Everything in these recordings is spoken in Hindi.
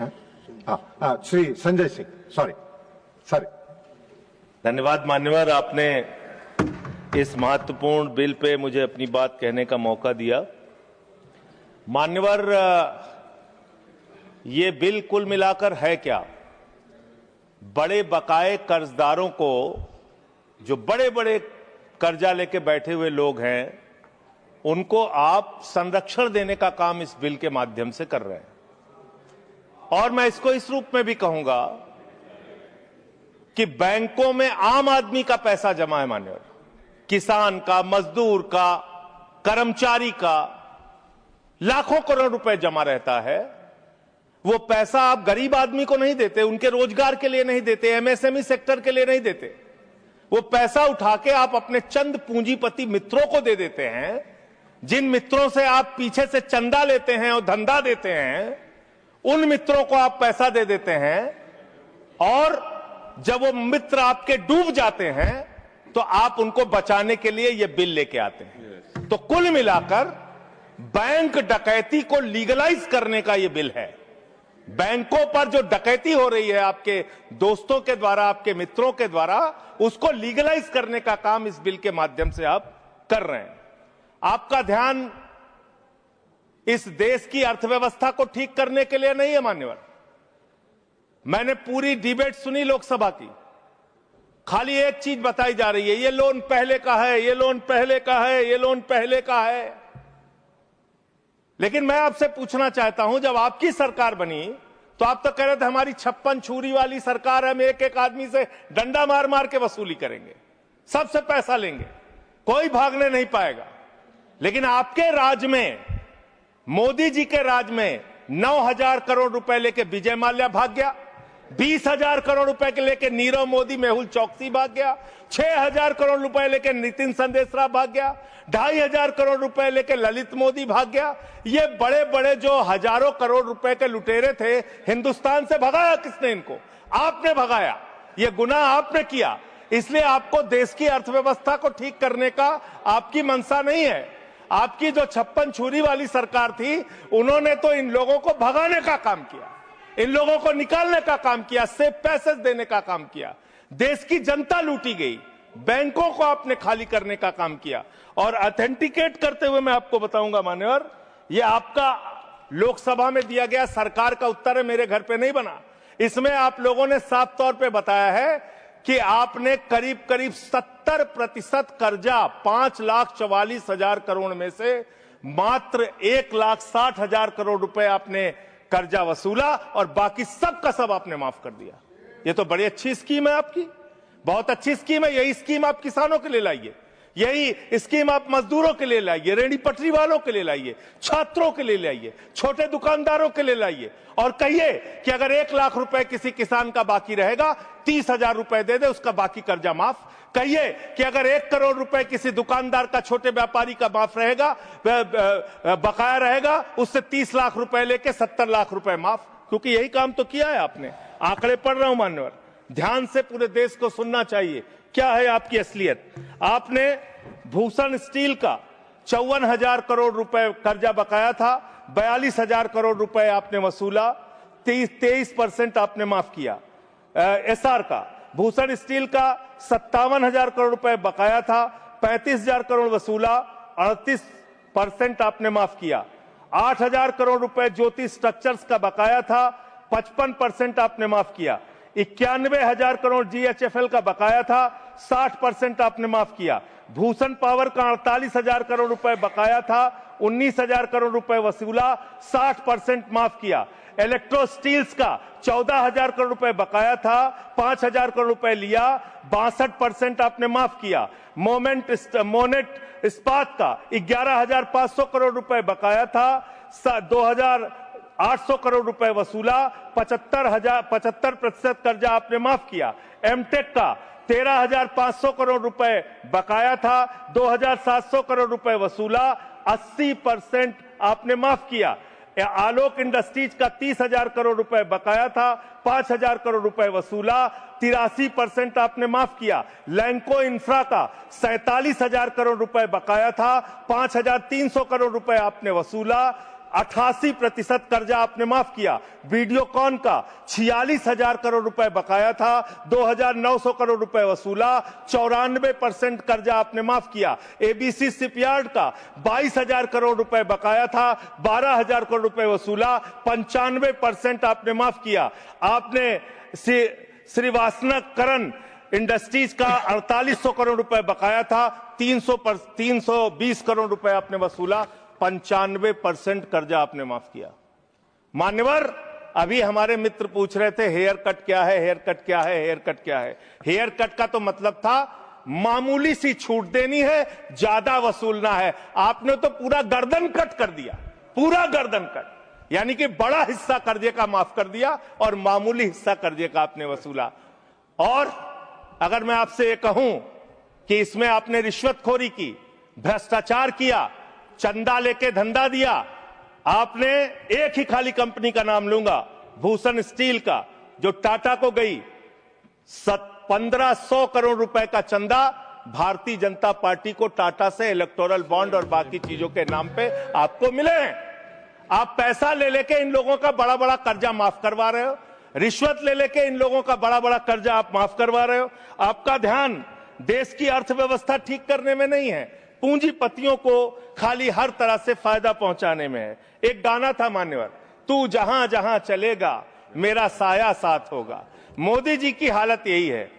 श्री संजय सिंह, सॉरी। धन्यवाद मान्यवर, आपने इस महत्वपूर्ण बिल पे मुझे अपनी बात कहने का मौका दिया। मान्यवर, ये बिल कुल मिलाकर है क्या? बड़े बकाए कर्जदारों को, जो बड़े बड़े कर्जा लेके बैठे हुए लोग हैं, उनको आप संरक्षण देने का काम इस बिल के माध्यम से कर रहे हैं। और मैं इसको इस रूप में भी कहूंगा कि बैंकों में आम आदमी का पैसा जमा है मान्यवर, किसान का, मजदूर का, कर्मचारी का लाखों करोड़ रुपए जमा रहता है। वो पैसा आप गरीब आदमी को नहीं देते, उनके रोजगार के लिए नहीं देते, एमएसएमई सेक्टर के लिए नहीं देते। वो पैसा उठा के आप अपने चंद पूंजीपति मित्रों को दे देते हैं, जिन मित्रों से आप पीछे से चंदा लेते हैं और धंधा देते हैं, उन मित्रों को आप पैसा दे देते हैं। और जब वो मित्र आपके डूब जाते हैं तो आप उनको बचाने के लिए ये बिल लेके आते हैं। तो कुल मिलाकर बैंक डकैती को लीगलाइज करने का ये बिल है। बैंकों पर जो डकैती हो रही है आपके दोस्तों के द्वारा, आपके मित्रों के द्वारा, उसको लीगलाइज करने का काम इस बिल के माध्यम से आप कर रहे हैं। आपका ध्यान इस देश की अर्थव्यवस्था को ठीक करने के लिए नहीं है मान्यवर। मैंने पूरी डिबेट सुनी लोकसभा की, खाली एक चीज बताई जा रही है, ये लोन पहले का है, ये लोन पहले का है, ये लोन पहले का है। लेकिन मैं आपसे पूछना चाहता हूं, जब आपकी सरकार बनी तो आप तो कह रहे थे हमारी 56 छुरी वाली सरकार है, हम एक एक आदमी से डंडा मार मार के वसूली करेंगे, सबसे पैसा लेंगे, कोई भागने नहीं पाएगा। लेकिन आपके राज में, मोदी जी के राज में 9,000 करोड़ रुपए लेके विजय माल्या भाग गया, 20,000 करोड़ रुपए के लेके नीरव मोदी, मेहुल चौकसी भाग गया, 6,000 करोड़ रुपए लेके नितिन संदेशरा भाग गया, 2,500 करोड़ रुपए लेके ललित मोदी भाग गया। ये बड़े बड़े जो हजारों करोड़ रुपए के लुटेरे थे, हिंदुस्तान से भगाया किसने इनको? आपने भगाया, ये गुनाह आपने किया। इसलिए आपको देश की अर्थव्यवस्था को ठीक करने का आपकी मंशा नहीं है। आपकी जो 56 छुरी वाली सरकार थी, उन्होंने तो इन लोगों को भगाने का काम किया, इन लोगों को निकालने का काम किया, सेफ पैसेज देने का काम किया। देश की जनता लूटी गई, बैंकों को आपने खाली करने का काम किया। और ऑथेंटिकेट करते हुए मैं आपको बताऊंगा मान्यवर, ये आपका लोकसभा में दिया गया सरकार का उत्तर है, मेरे घर पे नहीं बना। इसमें आप लोगों ने साफ तौर पे बताया है कि आपने करीब करीब 70% कर्जा 5,44,000 करोड़ में से मात्र 1,60,000 करोड़ रुपए आपने कर्जा वसूला और बाकी सब का सब आपने माफ कर दिया। ये तो बड़ी अच्छी स्कीम है आपकी, बहुत अच्छी स्कीम है। यही स्कीम आप किसानों के लिए लाइए, यही स्कीम आप मजदूरों के लिए लाइए, रेहड़ी पटरी वालों के लिए लाइए, छात्रों के लिए लाइए, छोटे दुकानदारों के लिए लाइए। और कहिए कि अगर 1 लाख रुपए किसी किसान का बाकी रहेगा, 30,000 रुपए दे दे, उसका बाकी कर्जा माफ। कहिए कि अगर 1 करोड़ रुपए किसी दुकानदार का, छोटे व्यापारी का माफ रहेगा, बकाया रहेगा, उससे 30 लाख रुपए लेके 70 लाख रुपए माफ। क्योंकि यही काम तो किया है आपने। आंकड़े पढ़ रहा हूं मान्यवर, ध्यान से पूरे देश को सुनना चाहिए क्या है आपकी असलियत। आपने भूषण स्टील का 54,000 करोड़ रुपए कर्जा बकाया था, 42,000 करोड़ रुपए आपने वसूला, 23% आपने माफ किया। एसआर का, भूषण स्टील का 57,000 करोड़ रुपए बकाया था, 35,000 करोड़ वसूला, 38% आपने माफ किया। 8,000 करोड़ रुपए ज्योति स्ट्रक्चर्स का बकाया था, 55% आपने माफ किया। 91,000 करोड़ जीएचएफएल का बकाया था, 60% आपने माफ किया। भूषण पावर का 48,000 करोड़ रुपए बकाया था, 19,000 करोड़ रुपए वसूला, 60% माफ किया। इलेक्ट्रो स्टील्स का 14,000 करोड़ रुपए बकाया था, 5,000 करोड़ रुपए लिया, 62% आपने माफ किया। मोनेट इस्पात का 11,500 करोड़ रुपए बकाया था, 2,800 करोड़ रुपए वसूला, 75% कर्जा आपने माफ किया। एमटेक का 13,500 करोड़ रुपए बकाया था, 2,700 करोड़ रुपए वसूला, 80% आपने माफ किया। आलोक इंडस्ट्रीज का 30,000 करोड़ रुपए बकाया था, 5,000 करोड़ रुपए वसूला, 83% आपने माफ किया। लैंको इंफ्रा का 47,000 करोड़ रुपए बकाया था, 5,300 करोड़ रुपए आपने वसूला, 88% कर्जा आपने माफ किया। वीडियोकॉन का 46,000 करोड़ रुपए बकाया था, 2,900 करोड़ रुपए वसूला, 94% कर्जा आपने माफ किया। एबीसी शिपयार्ड का 22,000 करोड़ रुपए बकाया था, 12,000 करोड़ रुपए वसूला, 95% आपने माफ किया। आपने श्रीवास्तव इंडस्ट्रीज का 4800 करोड़ रुपए बकाया था, 320 करोड़ रुपए आपने वसूला, 95% कर्जा आपने माफ किया। मान्यवर, अभी हमारे मित्र पूछ रहे थे हेयर कट क्या है, हेयर कट क्या है, हेयर कट क्या है। हेयर कट का तो मतलब था मामूली सी छूट देनी है, ज्यादा वसूलना है। आपने तो पूरा गर्दन कट कर दिया, पूरा गर्दन कट, यानी कि बड़ा हिस्सा कर्जे का माफ कर दिया और मामूली हिस्सा कर्जे का आपने वसूला। और अगर मैं आपसे ये कहूं कि इसमें आपने रिश्वतखोरी की, भ्रष्टाचार किया, चंदा लेके धंधा दिया, आपने एक ही खाली कंपनी का नाम लूंगा, भूषण स्टील का, जो टाटा को गई, 1500 करोड़ रुपए का चंदा भारतीय जनता पार्टी को टाटा से इलेक्टोरल बॉन्ड और बाकी चीजों के नाम पे आपको मिले हैं। आप पैसा ले लेके इन लोगों का बड़ा बड़ा कर्जा माफ करवा रहे हो, रिश्वत ले लेके इन लोगों का बड़ा बड़ा कर्जा आप माफ करवा रहे हो। आपका ध्यान देश की अर्थव्यवस्था ठीक करने में नहीं है, पूंजीपतियों को खाली हर तरह से फायदा पहुंचाने में है। एक गाना था मान्यवर, तू जहां जहां चलेगा मेरा साया साथ होगा। मोदी जी की हालत यही है।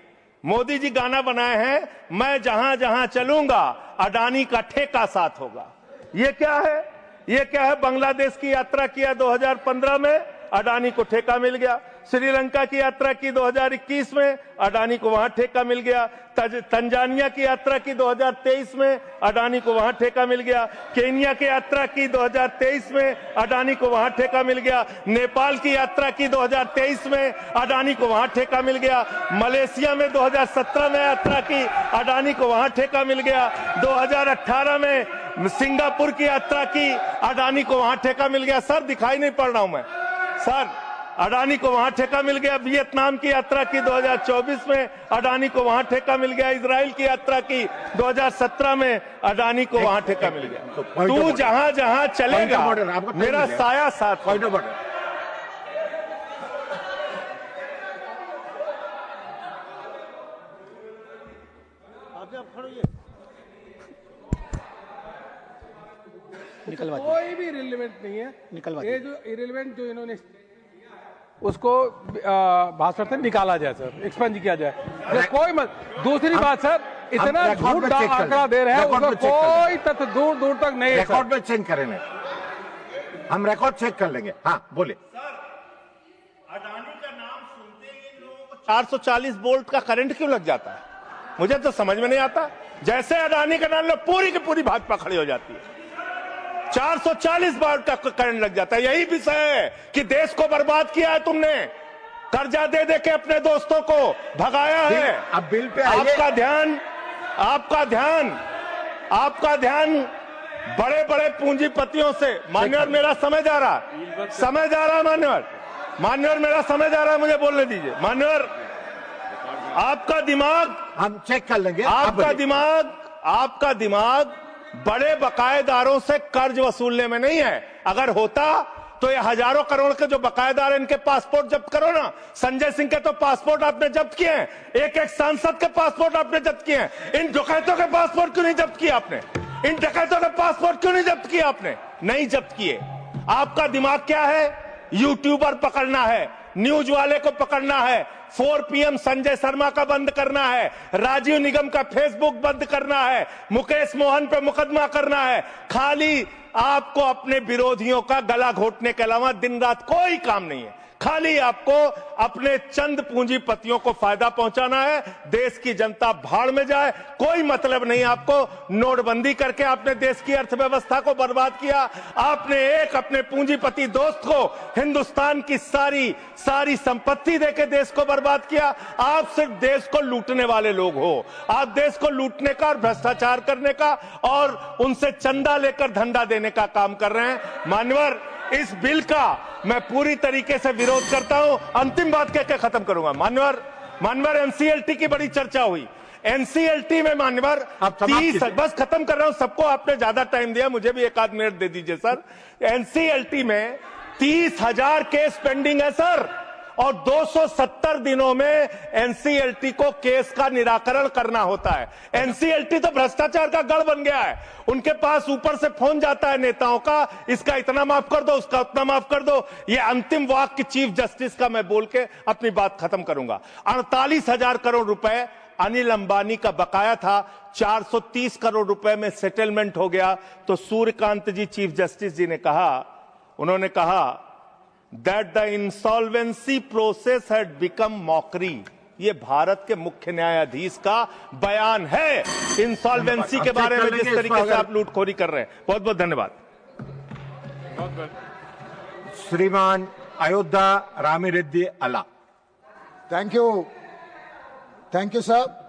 मोदी जी गाना बनाए हैं, मैं जहां जहां चलूंगा अडानी का ठेका साथ होगा। ये क्या है? ये क्या है? बांग्लादेश की यात्रा किया 2015 में, अडानी को ठेका मिल गया। श्रीलंका की यात्रा की 2021 में, अडानी को वहां ठेका मिल गया। तंजानिया की यात्रा की 2023 में, अडानी को वहां ठेका मिल गया। केन्या की यात्रा की 2023 में, अडानी को वहां ठेका मिल गया। नेपाल की यात्रा की 2023 में, अडानी को वहां ठेका मिल गया। मलेशिया में 2017 में यात्रा की, अडानी को वहां ठेका मिल गया। 2018 में सिंगापुर की यात्रा की, अडानी को वहां ठेका मिल गया। सर दिखाई नहीं पड़ रहा हूं मैं सर, अडानी को वहां ठेका मिल गया। वियतनाम की यात्रा की 2024 में, अडानी को वहां ठेका मिल गया। इजराइल की यात्रा की 2017 में, अडानी को वहां ठेका मिल गया। तू जहां जहां चलेगा मेरा साया साथ। कोई भी रिलेवेंट नहीं है। ये जो इरेलीवेंट जो इन्होंने उसको भाषण से निकाला जाए सर, एक्सपेंज किया जाए। कोई मत। दूसरी बात सर, इतना झूठ आंकड़ा दे रहे हैं, उसका कोई तथ्य दूर दूर तक नहीं है। रिकॉर्ड में चेक करेंगे, हम रिकॉर्ड चेक कर लेंगे। हाँ बोले। अडानी का नाम सुनते ही लोगों को 440 वोल्ट का करंट क्यों लग जाता है? मुझे तो समझ में नहीं आता। जैसे अडानी का नाम लो, पूरी की पूरी भाजपा खड़ी हो जाती है। 440 वोल्ट का करंट लग जाता है। यही विषय है कि देश को बर्बाद किया है तुमने, कर्जा दे दे के अपने दोस्तों को भगाया है। अब बिल पे आपका ध्यान बड़े बड़े पूंजीपतियों से। मान्यवर मेरा समय जा रहा है, मान्यवर मेरा समय जा रहा है, मुझे बोलने दीजिए। मान्यवर आपका दिमाग, हम चेक कर लेंगे। आपका दिमाग बड़े बकायेदारों से कर्ज वसूलने में नहीं है। अगर होता तो ये हजारों करोड़ के जो बकायेदार इनके पासपोर्ट जब्त करो ना। संजय सिंह के तो पासपोर्ट आपने जब्त किए हैं, एक एक सांसद के पासपोर्ट आपने जब्त किए हैं। इन डकैतों के पासपोर्ट क्यों नहीं जब्त किया आपने? इन डकैतों के पासपोर्ट क्यों नहीं जब्त किया आपने? नहीं जब्त किए। आपका दिमाग क्या है? यूट्यूबर पकड़ना है, न्यूज वाले को पकड़ना है, 4 PM संजय शर्मा का बंद करना है, राजीव निगम का फेसबुक बंद करना है, मुकेश मोहन पे मुकदमा करना है। खाली आपको अपने विरोधियों का गला घोटने के अलावा दिन रात कोई काम नहीं है। खाली आपको अपने चंद पूंजीपतियों को फायदा पहुंचाना है। देश की जनता भाड़ में जाए, कोई मतलब नहीं आपको। नोटबंदी करके आपने देश की अर्थव्यवस्था को बर्बाद किया। आपने एक अपने पूंजीपति दोस्त को हिंदुस्तान की सारी संपत्ति देके देश को बर्बाद किया। आप सिर्फ देश को लूटने वाले लोग हो। आप देश को लूटने का और भ्रष्टाचार करने का और उनसे चंदा लेकर धंधा देने का काम कर रहे हैं। मान्यवर, इस बिल का मैं पूरी तरीके से विरोध करता हूं। अंतिम बात कहकर खत्म करूंगा। मान्यवर, NCLT की बड़ी चर्चा हुई। एनसीएलटी में मान्यवर आप समाप्त 30, कीजिए। बस खत्म कर रहा हूं, सबको आपने ज्यादा टाइम दिया, मुझे भी 1 आध मिनट दे दीजिए सर। एनसीएलटी में 30,000 केस पेंडिंग है सर, और 270 दिनों में एनसीएलटी को केस का निराकरण करना होता है। एनसीएलटी तो भ्रष्टाचार का गढ़ बन गया है, उनके पास ऊपर से फोन जाता है नेताओं का, इसका इतना माफ कर दो, उसका उतना माफ कर दो। ये अंतिम वाक्य चीफ जस्टिस का मैं बोल के अपनी बात खत्म करूंगा। 48,000 करोड़ रुपए अनिल अंबानी का बकाया था, 430 करोड़ रुपए में सेटलमेंट हो गया। तो सूर्यकांत जी चीफ जस्टिस जी ने कहा, उन्होंने कहा that the insolvency process had become mockery. ये भारत के मुख्य न्यायाधीश का बयान है इंसॉल्वेंसी के बारे में, जिस तरीके से आप लूटखोरी कर रहे हैं। बहुत बहुत धन्यवाद। श्रीमान Ayodhya Ramireddy Alla. Thank you sir.